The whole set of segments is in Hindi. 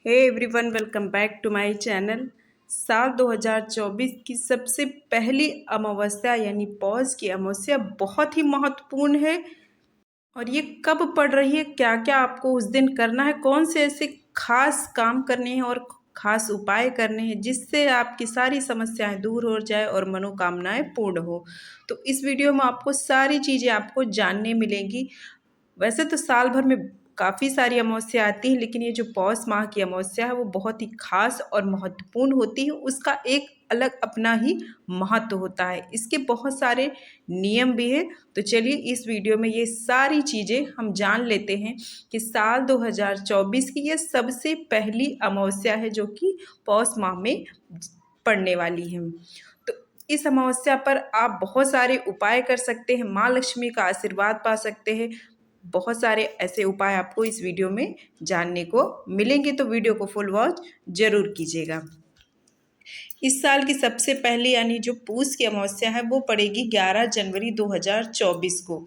Hey everyone, welcome back to my channel. साल 2024 की सबसे पहली अमावस्या यानी पौष की अमावस्या बहुत ही महत्वपूर्ण है। और ये कब पड़ रही है, क्या क्या आपको उस दिन करना है, कौन से ऐसे खास काम करने हैं और खास उपाय करने हैं जिससे आपकी सारी समस्याएं दूर हो जाए और मनोकामनाएं पूर्ण हो। तो इस वीडियो में आपको सारी चीज़ें आपको जानने मिलेंगी। वैसे तो साल भर में काफ़ी सारी अमावस्या आती हैं, लेकिन ये जो पौष माह की अमावस्या है वो बहुत ही खास और महत्वपूर्ण होती है। उसका एक अलग अपना ही महत्व होता है, इसके बहुत सारे नियम भी हैं। तो चलिए इस वीडियो में ये सारी चीज़ें हम जान लेते हैं कि साल 2024 की ये सबसे पहली अमावस्या है जो कि पौष माह में पड़ने वाली है। तो इस अमावस्या पर आप बहुत सारे उपाय कर सकते हैं, माँ लक्ष्मी का आशीर्वाद पा सकते हैं। बहुत सारे ऐसे उपाय आपको इस वीडियो में जानने को मिलेंगे, तो वीडियो को फुल वॉच जरूर कीजिएगा। इस साल की सबसे पहली यानी जो पूस की अमावस्या है वो पड़ेगी 11 जनवरी 2024 को।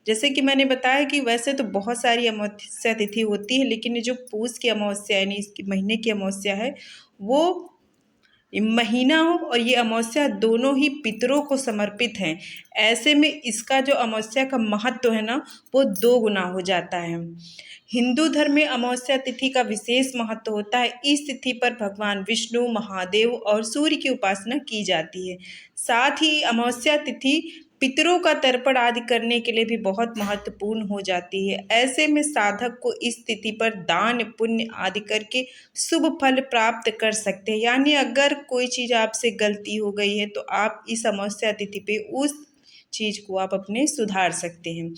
जैसे कि मैंने बताया कि वैसे तो बहुत सारी अमावस्या तिथि होती है, लेकिन ये जो पूस की अमावस्या यानी इसकी महीने की अमावस्या है वो ये महीना हो और ये अमावस्या दोनों ही पितरों को समर्पित हैं। ऐसे में इसका जो अमावस्या का महत्व है ना वो दो गुना हो जाता है। हिंदू धर्म में अमावस्या तिथि का विशेष महत्व होता है। इस तिथि पर भगवान विष्णु, महादेव और सूर्य की उपासना की जाती है। साथ ही अमावस्या तिथि पितरों का तर्पण आदि करने के लिए भी बहुत महत्वपूर्ण हो जाती है। ऐसे में साधक को इस तिथि पर दान पुण्य आदि करके शुभ फल प्राप्त कर सकते हैं। यानी अगर कोई चीज़ आपसे गलती हो गई है तो आप इस अमावस्या तिथि पे उस चीज़ को आप अपने सुधार सकते हैं।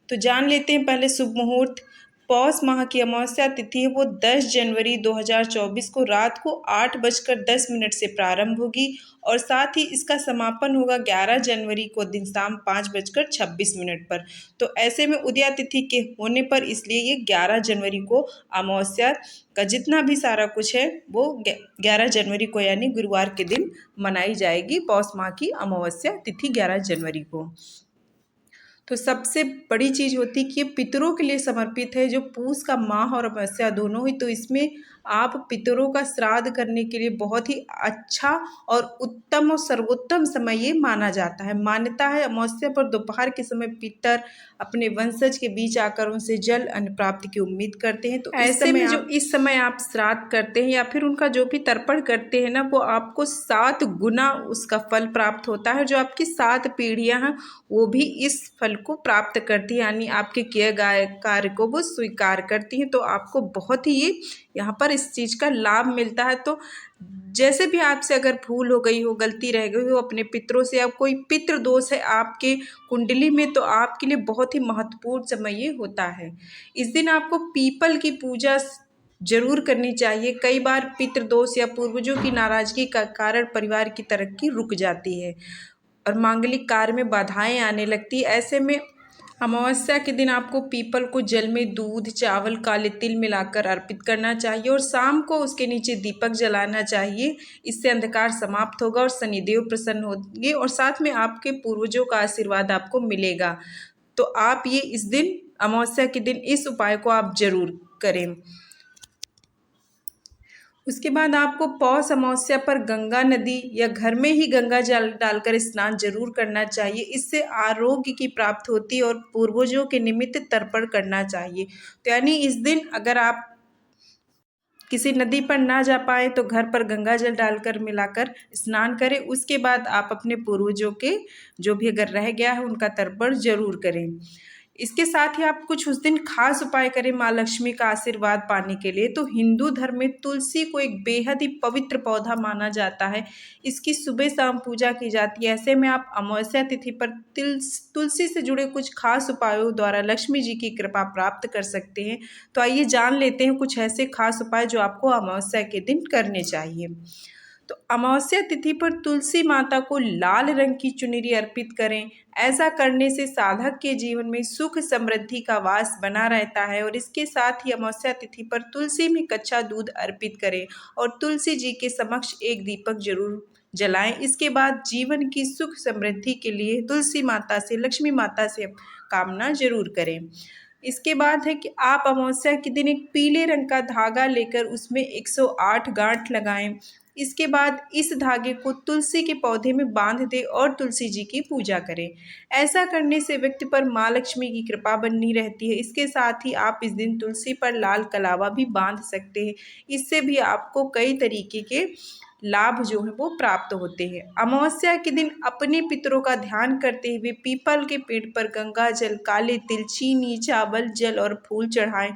तो जान लेते हैं पहले शुभ मुहूर्त। पौष माह की अमावस्या तिथि है वो 10 जनवरी 2024 को रात को 8:10 से प्रारंभ होगी और साथ ही इसका समापन होगा 11 जनवरी को दिन शाम 5:26 पर। तो ऐसे में उदया तिथि के होने पर इसलिए ये 11 जनवरी को अमावस्या का जितना भी सारा कुछ है वो 11 जनवरी को यानी गुरुवार के दिन मनाई जाएगी। पौष माह की अमावस्या तिथि 11 जनवरी को। तो सबसे बड़ी चीज़ होती है कि ये पितरों के लिए समर्पित है, जो पूस का माह और अमावस्या दोनों ही। तो इसमें आप पितरों का श्राद्ध करने के लिए बहुत ही अच्छा और उत्तम और सर्वोत्तम समय ये माना जाता है। मान्यता है अमावस्या पर दोपहर के समय पितर अपने वंशज के बीच आकर उनसे जल अन्न प्राप्ति की उम्मीद करते हैं। तो ऐसे में जो इस समय आप श्राद्ध करते हैं या फिर उनका जो भी तर्पण करते हैं ना वो आपको 7 गुना उसका फल प्राप्त होता है। जो आपकी 7 पीढ़ियां हैं वो भी इस फल को प्राप्त करती है, यानी आपके किए गए कार्य को वो स्वीकार करती हैं। तो आपको बहुत ही ये यहाँ पर इस चीज़ का लाभ मिलता है। तो जैसे भी आपसे अगर भूल हो गई हो, गलती रह गई हो अपने पितरों से या कोई पितृ दोष है आपके कुंडली में, तो आपके लिए बहुत ही महत्वपूर्ण समय ये होता है। इस दिन आपको पीपल की पूजा जरूर करनी चाहिए। कई बार पितृदोष या पूर्वजों की नाराजगी का कारण परिवार की तरक्की रुक जाती है और मांगलिक कार्य में बाधाएं आने लगती है। ऐसे में अमावस्या के दिन आपको पीपल को जल में दूध, चावल, काले तिल मिलाकर अर्पित करना चाहिए और शाम को उसके नीचे दीपक जलाना चाहिए। इससे अंधकार समाप्त होगा और शनिदेव प्रसन्न होंगे और साथ में आपके पूर्वजों का आशीर्वाद आपको मिलेगा। तो आप ये इस दिन अमावस्या के दिन इस उपाय को आप जरूर करें। उसके बाद आपको पौष अमावस्या पर गंगा नदी या घर में ही गंगा जल डालकर स्नान जरूर करना चाहिए। इससे आरोग्य की प्राप्ति होती है और पूर्वजों के निमित्त तर्पण करना चाहिए। तो यानी इस दिन अगर आप किसी नदी पर ना जा पाए तो घर पर गंगा जल डालकर मिलाकर स्नान करें। उसके बाद आप अपने पूर्वजों के जो भी अगर रह गया है उनका तर्पण जरूर करें। इसके साथ ही आप कुछ उस दिन खास उपाय करें माँ लक्ष्मी का आशीर्वाद पाने के लिए। तो हिंदू धर्म में तुलसी को एक बेहद ही पवित्र पौधा माना जाता है। इसकी सुबह शाम पूजा की जाती है। ऐसे में आप अमावस्या तिथि पर तुलसी से जुड़े कुछ खास उपायों द्वारा लक्ष्मी जी की कृपा प्राप्त कर सकते हैं। तो आइए जान लेते हैं कुछ ऐसे खास उपाय जो आपको अमावस्या के दिन करने चाहिए। तो अमावस्या तिथि पर तुलसी माता को लाल रंग की चुनरी अर्पित करें। ऐसा करने से साधक के जीवन में सुख समृद्धि का वास बना रहता है। और इसके साथ ही अमावस्या तिथि पर तुलसी में कच्चा दूध अर्पित करें और तुलसी जी के समक्ष एक दीपक जरूर जलाएं। इसके बाद जीवन की सुख समृद्धि के लिए तुलसी माता से, लक्ष्मी माता से कामना जरूर करें। इसके बाद है कि आप अमावस्या के दिन एक पीले रंग का धागा लेकर उसमें 108 गांठ लगाएं। इसके बाद इस धागे को तुलसी के पौधे में बांध दें और तुलसी जी की पूजा करें। ऐसा करने से व्यक्ति पर माँ लक्ष्मी की कृपा बनी रहती है। इसके साथ ही आप इस दिन तुलसी पर लाल कलावा भी बांध सकते हैं। इससे भी आपको कई तरीके के लाभ जो है वो प्राप्त होते हैं। अमावस्या के दिन अपने पितरों का ध्यान करते हुए पीपल के पेड़ पर गंगा जल, काले तिल, चीनी, चावल, जल और फूल चढ़ाएं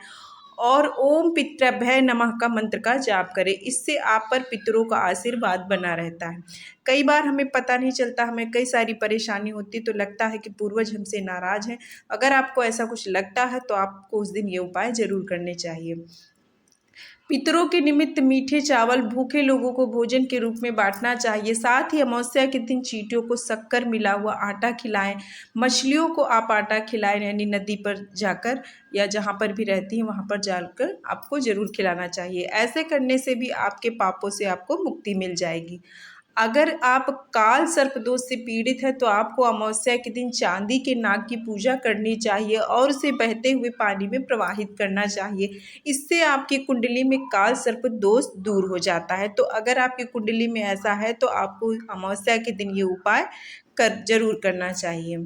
और ओम पितृभ्य नमः का मंत्र का जाप करें। इससे आप पर पितरों का आशीर्वाद बना रहता है। कई बार हमें पता नहीं चलता, हमें कई सारी परेशानी होती है तो लगता है कि पूर्वज हमसे नाराज हैं। अगर आपको ऐसा कुछ लगता है तो आपको उस दिन ये उपाय जरूर करने चाहिए। पितरों के निमित्त मीठे चावल भूखे लोगों को भोजन के रूप में बांटना चाहिए। साथ ही अमावस्या के दिन चींटियों को शक्कर मिला हुआ आटा खिलाएं। मछलियों को आप आटा खिलाएं, यानी नदी पर जाकर या जहाँ पर भी रहती हैं वहाँ पर जाकर आपको ज़रूर खिलाना चाहिए। ऐसे करने से भी आपके पापों से आपको मुक्ति मिल जाएगी। अगर आप काल सर्प दोष से पीड़ित है तो आपको अमावस्या के दिन चांदी के नाग की पूजा करनी चाहिए और उसे बहते हुए पानी में प्रवाहित करना चाहिए। इससे आपकी कुंडली में काल सर्प दोष दूर हो जाता है। तो अगर आपकी कुंडली में ऐसा है तो आपको अमावस्या के दिन ये उपाय जरूर करना चाहिए।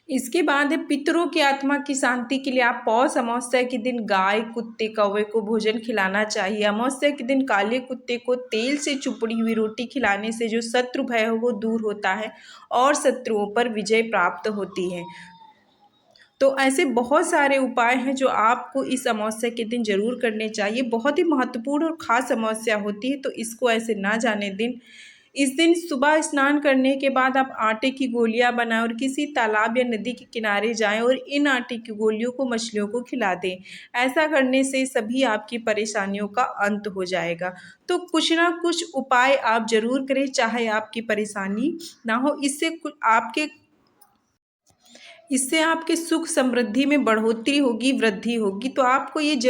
इसके बाद है पितरों की आत्मा की शांति के लिए आप पौष अमावस्या के दिन गाय, कुत्ते, कौवे को भोजन खिलाना चाहिए। अमावस्या के दिन काले कुत्ते को तेल से चुपड़ी हुई रोटी खिलाने से जो शत्रु भय हो वो दूर होता है और शत्रुओं पर विजय प्राप्त होती है। तो ऐसे बहुत सारे उपाय हैं जो आपको इस अमावस्या के दिन जरूर करने चाहिए। बहुत ही महत्वपूर्ण और ख़ास अमावस्या होती है तो इसको ऐसे ना जाने दिन। इस दिन सुबह स्नान करने के बाद आप आटे की गोलियां बनाएं और किसी तालाब या नदी के किनारे जाएं और इन आटे की गोलियों को मछलियों को खिला दें। ऐसा करने से सभी आपकी परेशानियों का अंत हो जाएगा। तो कुछ ना कुछ उपाय आप जरूर करें, चाहे आपकी परेशानी ना हो। इससे आपके सुख समृद्धि में बढ़ोतरी होगी, वृद्धि होगी। तो आपको ये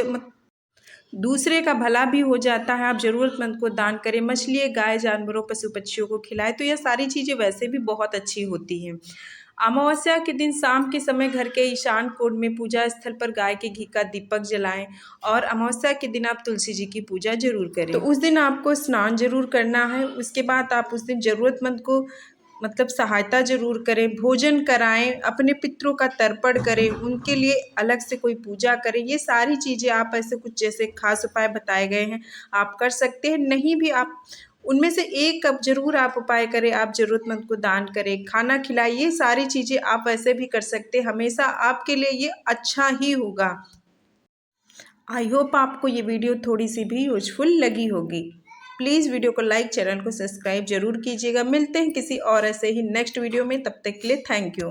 दूसरे का भला भी हो जाता है। आप ज़रूरतमंद को दान करें, मछली, गाय, जानवरों, पशु पक्षियों को खिलाएं। तो यह सारी चीज़ें वैसे भी बहुत अच्छी होती हैं। अमावस्या के दिन शाम के समय घर के ईशान कोण में पूजा स्थल पर गाय के घी का दीपक जलाएं और अमावस्या के दिन आप तुलसी जी की पूजा जरूर करें। तो उस दिन आपको स्नान जरूर करना है। उसके बाद आप उस दिन ज़रूरतमंद को सहायता जरूर करें, भोजन कराएं, अपने पितरों का तर्पण करें, उनके लिए अलग से कोई पूजा करें। ये सारी चीज़ें आप ऐसे कुछ जैसे खास उपाय बताए गए हैं आप कर सकते हैं। नहीं भी आप उनमें से एक कप जरूर आप उपाय करें। आप ज़रूरतमंद को दान करें, खाना खिलाइए। ये सारी चीज़ें आप वैसे भी कर सकते हैं। हमेशा आपके लिए ये अच्छा ही होगा। आई होप आपको ये वीडियो थोड़ी सी भी यूजफुल लगी होगी। प्लीज़ वीडियो को लाइक, चैनल को सब्सक्राइब जरूर कीजिएगा। मिलते हैं किसी और ऐसे ही नेक्स्ट वीडियो में। तब तक के लिए थैंक यू।